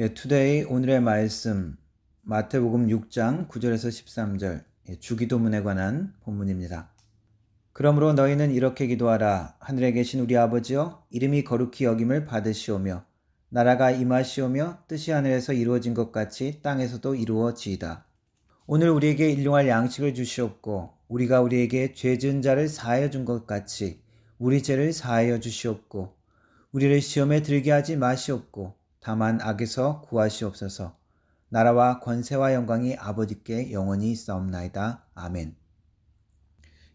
today 오늘의 말씀 마태복음 6장 9절에서 13절 주기도문에 관한 본문입니다. 그러므로 너희는 이렇게 기도하라. 하늘에 계신 우리 아버지여, 이름이 거룩히 여김을 받으시오며 나라가 임하시오며 뜻이 하늘에서 이루어진 것 같이 땅에서도 이루어지이다. 오늘 우리에게 일용할 양식을 주시옵고 우리가 우리에게 죄 지은 자를 사하여 준 것 같이 우리 죄를 사하여 주시옵고 우리를 시험에 들게 하지 마시옵고 다만 악에서 구하시옵소서. 나라와 권세와 영광이 아버지께 영원히 있사옵나이다. 아멘.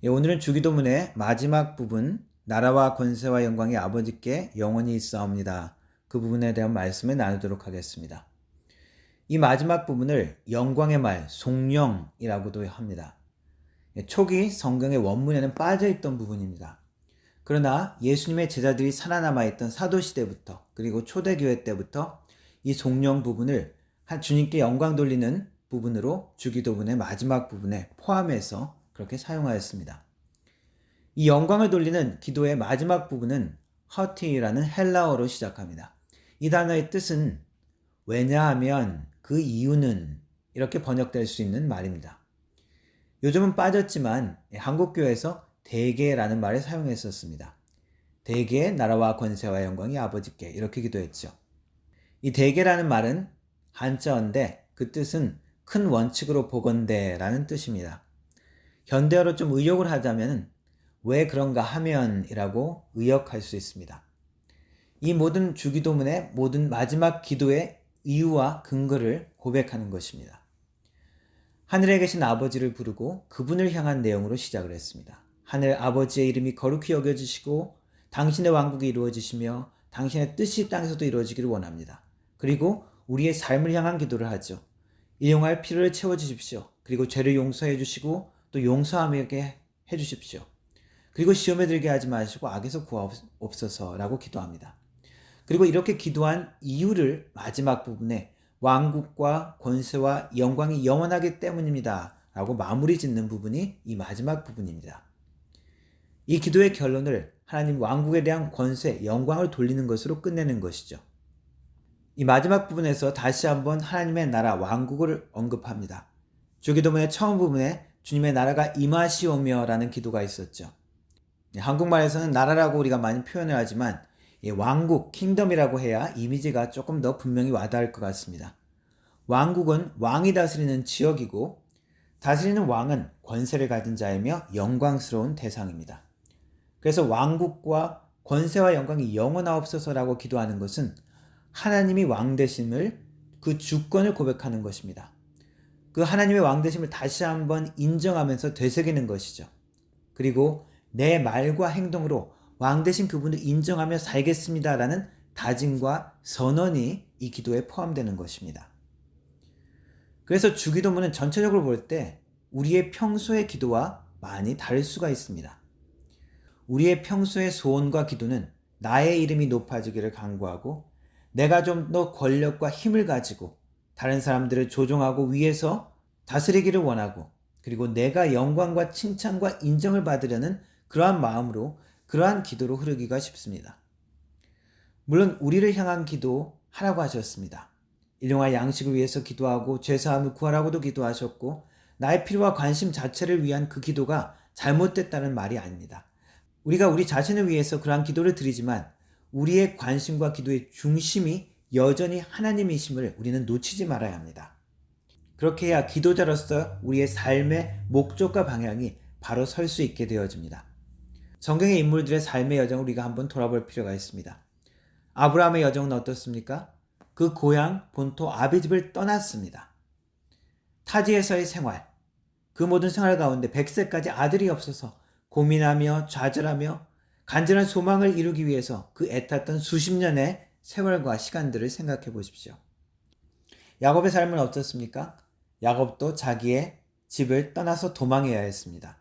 오늘은 주기도문의 마지막 부분, 나라와 권세와 영광이 아버지께 영원히 있사옵니다. 그 부분에 대한 말씀을 나누도록 하겠습니다. 이 마지막 부분을 영광의 말, 송영이라고도 합니다. 초기 성경의 원문에는 빠져있던 부분입니다. 그러나 예수님의 제자들이 살아남아 있던 사도시대부터 그리고 초대교회 때부터 이 송영 부분을 주님께 영광 돌리는 부분으로 주기도문의 마지막 부분에 포함해서 그렇게 사용하였습니다. 이 영광을 돌리는 기도의 마지막 부분은 허티라는 헬라어로 시작합니다. 이 단어의 뜻은 왜냐하면, 그 이유는 이렇게 번역될 수 있는 말입니다. 요즘은 빠졌지만 한국교회에서 대개라는 말을 사용했었습니다. 대개의 나라와 권세와 영광이 아버지께, 이렇게 기도했죠. 이 대개라는 말은 한자어인데 그 뜻은 큰 원칙으로 보건대 라는 뜻입니다. 현대어로 좀 의역을 하자면 왜 그런가 하면 이라고 의역할 수 있습니다. 이 모든 주기도문의 모든 마지막 기도의 이유와 근거를 고백하는 것입니다. 하늘에 계신 아버지를 부르고 그분을 향한 내용으로 시작을 했습니다. 하늘 아버지의 이름이 거룩히 여겨지시고 당신의 왕국이 이루어지시며 당신의 뜻이 땅에서도 이루어지기를 원합니다. 그리고 우리의 삶을 향한 기도를 하죠. 일용할 필요를 채워주십시오. 그리고 죄를 용서해 주시고 또 용서하게 해주십시오. 그리고 시험에 들게 하지 마시고 악에서 구하옵소서라고 기도합니다. 그리고 이렇게 기도한 이유를 마지막 부분에 왕국과 권세와 영광이 영원하기 때문입니다 라고 마무리 짓는 부분이 이 마지막 부분입니다. 이 기도의 결론을 하나님 왕국에 대한 권세, 영광을 돌리는 것으로 끝내는 것이죠. 이 마지막 부분에서 다시 한번 하나님의 나라, 왕국을 언급합니다. 주기도문의 처음 부분에 주님의 나라가 임하시오며 라는 기도가 있었죠. 한국말에서는 나라라고 우리가 많이 표현을 하지만 왕국, 킹덤이라고 해야 이미지가 조금 더 분명히 와닿을 것 같습니다. 왕국은 왕이 다스리는 지역이고 다스리는 왕은 권세를 가진 자이며 영광스러운 대상입니다. 그래서 왕국과 권세와 영광이 영원하옵소서라고 기도하는 것은 하나님이 왕 되심을, 그 주권을 고백하는 것입니다. 그 하나님의 왕 되심을 다시 한번 인정하면서 되새기는 것이죠. 그리고 내 말과 행동으로 왕 되신 그분을 인정하며 살겠습니다라는 다짐과 선언이 이 기도에 포함되는 것입니다. 그래서 주기도문은 전체적으로 볼 때 우리의 평소의 기도와 많이 다를 수가 있습니다. 우리의 평소의 소원과 기도는 나의 이름이 높아지기를 간구하고 내가 좀 더 권력과 힘을 가지고 다른 사람들을 조종하고 위에서 다스리기를 원하고 그리고 내가 영광과 칭찬과 인정을 받으려는 그러한 마음으로 그러한 기도로 흐르기가 쉽습니다. 물론 우리를 향한 기도 하라고 하셨습니다. 일용할 양식을 위해서 기도하고 죄사함을 구하라고도 기도하셨고 나의 필요와 관심 자체를 위한 그 기도가 잘못됐다는 말이 아닙니다. 우리가 우리 자신을 위해서 그러한 기도를 드리지만 우리의 관심과 기도의 중심이 여전히 하나님이심을 우리는 놓치지 말아야 합니다. 그렇게 해야 기도자로서 우리의 삶의 목적과 방향이 바로 설 수 있게 되어집니다. 성경의 인물들의 삶의 여정을 우리가 한번 돌아볼 필요가 있습니다. 아브라함의 여정은 어떻습니까? 그 고향 본토 아비집을 떠났습니다. 타지에서의 생활, 그 모든 생활 가운데 100세까지 아들이 없어서 고민하며 좌절하며 간절한 소망을 이루기 위해서 그 애탔던 수십 년의 세월과 시간들을 생각해 보십시오. 야곱의 삶은 어떻습니까? 야곱도 자기의 집을 떠나서 도망해야 했습니다.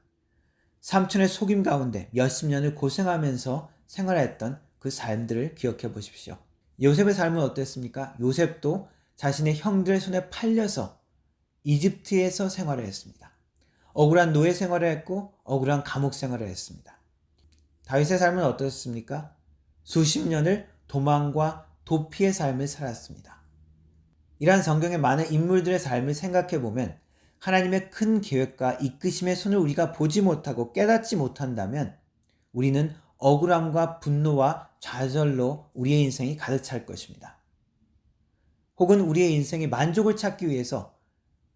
삼촌의 속임 가운데 몇십 년을 고생하면서 생활했던 그 삶들을 기억해 보십시오. 요셉의 삶은 어땠습니까? 요셉도 자신의 형들의 손에 팔려서 이집트에서 생활을 했습니다. 억울한 노예 생활을 했고 억울한 감옥 생활을 했습니다. 다윗의 삶은 어떻습니까? 수십 년을 도망과 도피의 삶을 살았습니다. 이러한 성경의 많은 인물들의 삶을 생각해 보면 하나님의 큰 계획과 이끄심의 손을 우리가 보지 못하고 깨닫지 못한다면 우리는 억울함과 분노와 좌절로 우리의 인생이 가득 찰 것입니다. 혹은 우리의 인생이 만족을 찾기 위해서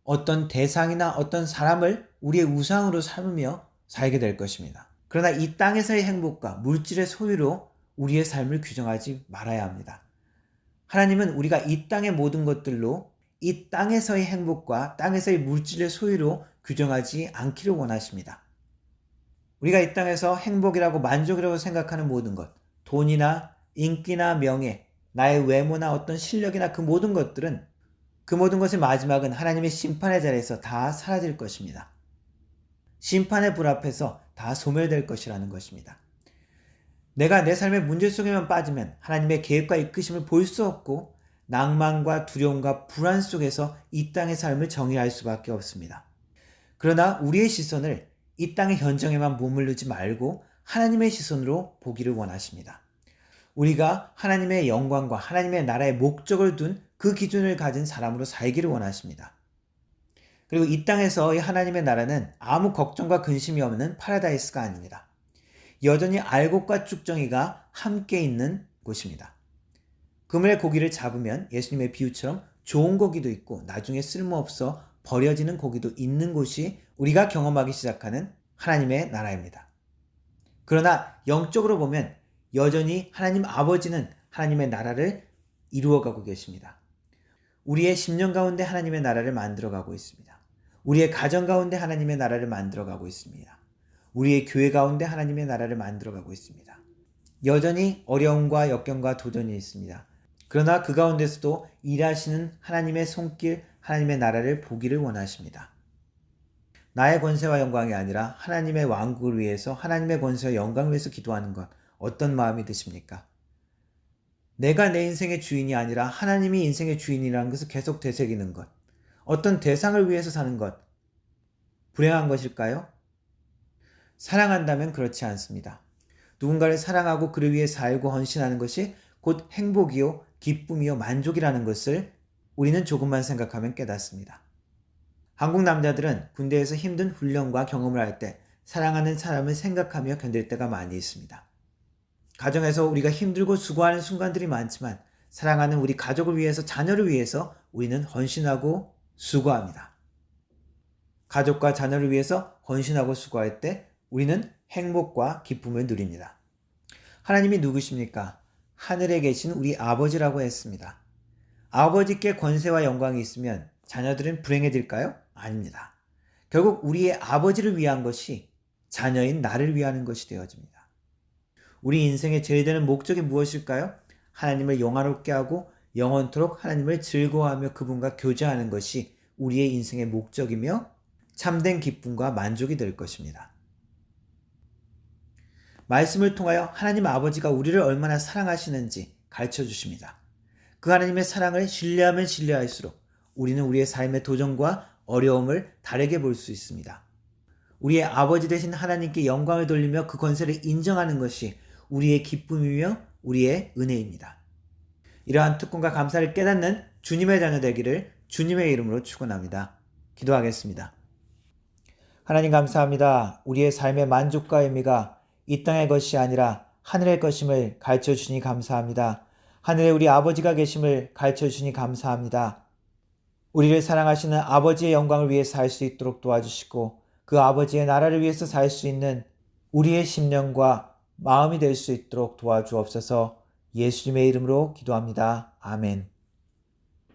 어떤 대상이나 어떤 사람을 우리의 우상으로 삼으며 살게 될 것입니다. 그러나 이 땅에서의 행복과 물질의 소유로 우리의 삶을 규정하지 말아야 합니다. 하나님은 우리가 이 땅의 모든 것들로 이 땅에서의 행복과 땅에서의 물질의 소유로 규정하지 않기를 원하십니다. 우리가 이 땅에서 행복이라고 만족이라고 생각하는 모든 것, 돈이나 인기나 명예, 나의 외모나 어떤 실력이나 그 모든 것들은 그 모든 것의 마지막은 하나님의 심판의 자리에서 다 사라질 것입니다. 심판의 불 앞에서 다 소멸될 것이라는 것입니다. 내가 내 삶의 문제 속에만 빠지면 하나님의 계획과 이끄심을 볼 수 없고 낭만과 두려움과 불안 속에서 이 땅의 삶을 정의할 수밖에 없습니다. 그러나 우리의 시선을 이 땅의 현정에만 머무르지 말고 하나님의 시선으로 보기를 원하십니다. 우리가 하나님의 영광과 하나님의 나라의 목적을 둔 그 기준을 가진 사람으로 살기를 원하십니다. 그리고 이 땅에서의 하나님의 나라는 아무 걱정과 근심이 없는 파라다이스가 아닙니다. 여전히 알곡과 쭉정이가 함께 있는 곳입니다. 그물의 고기를 잡으면 예수님의 비유처럼 좋은 고기도 있고 나중에 쓸모없어 버려지는 고기도 있는 곳이 우리가 경험하기 시작하는 하나님의 나라입니다. 그러나 영적으로 보면 여전히 하나님 아버지는 하나님의 나라를 이루어가고 계십니다. 우리의 심령 가운데 하나님의 나라를 만들어가고 있습니다. 우리의 가정 가운데 하나님의 나라를 만들어가고 있습니다. 우리의 교회 가운데 하나님의 나라를 만들어가고 있습니다. 여전히 어려움과 역경과 도전이 있습니다. 그러나 그 가운데서도 일하시는 하나님의 손길, 하나님의 나라를 보기를 원하십니다. 나의 권세와 영광이 아니라 하나님의 왕국을 위해서, 하나님의 권세와 영광을 위해서 기도하는 것, 어떤 마음이 드십니까? 내가 내 인생의 주인이 아니라 하나님이 인생의 주인이라는 것을 계속 되새기는 것, 어떤 대상을 위해서 사는 것, 불행한 것일까요? 사랑한다면 그렇지 않습니다. 누군가를 사랑하고 그를 위해 살고 헌신하는 것이 곧 행복이요, 기쁨이요, 만족이라는 것을 우리는 조금만 생각하면 깨닫습니다. 한국 남자들은 군대에서 힘든 훈련과 경험을 할 때 사랑하는 사람을 생각하며 견딜 때가 많이 있습니다. 가정에서 우리가 힘들고 수고하는 순간들이 많지만 사랑하는 우리 가족을 위해서, 자녀를 위해서 우리는 헌신하고 수고합니다. 가족과 자녀를 위해서 헌신하고 수고할 때 우리는 행복과 기쁨을 누립니다. 하나님이 누구십니까? 하늘에 계신 우리 아버지라고 했습니다. 아버지께 권세와 영광이 있으면 자녀들은 불행해질까요? 아닙니다. 결국 우리의 아버지를 위한 것이 자녀인 나를 위하는 것이 되어집니다. 우리 인생의 제일 되는 목적이 무엇일까요? 하나님을 영화롭게 하고 영원토록 하나님을 즐거워하며 그분과 교제하는 것이 우리의 인생의 목적이며 참된 기쁨과 만족이 될 것입니다. 말씀을 통하여 하나님 아버지가 우리를 얼마나 사랑하시는지 가르쳐 주십니다. 그 하나님의 사랑을 신뢰하면 신뢰할수록 우리는 우리의 삶의 도전과 어려움을 다르게 볼 수 있습니다. 우리의 아버지 되신 하나님께 영광을 돌리며 그 권세를 인정하는 것이 우리의 기쁨이며 우리의 은혜입니다. 이러한 특권과 감사를 깨닫는 주님의 자녀 되기를 주님의 이름으로 축원합니다. 기도하겠습니다. 하나님 감사합니다. 우리의 삶의 만족과 의미가 이 땅의 것이 아니라 하늘의 것임을 가르쳐 주시니 감사합니다. 하늘에 우리 아버지가 계심을 가르쳐 주시니 감사합니다. 우리를 사랑하시는 아버지의 영광을 위해 살 수 있도록 도와주시고 그 아버지의 나라를 위해서 살 수 있는 우리의 심령과 마음이 될 수 있도록 도와주옵소서. 예수님의 이름으로 기도합니다. 아멘.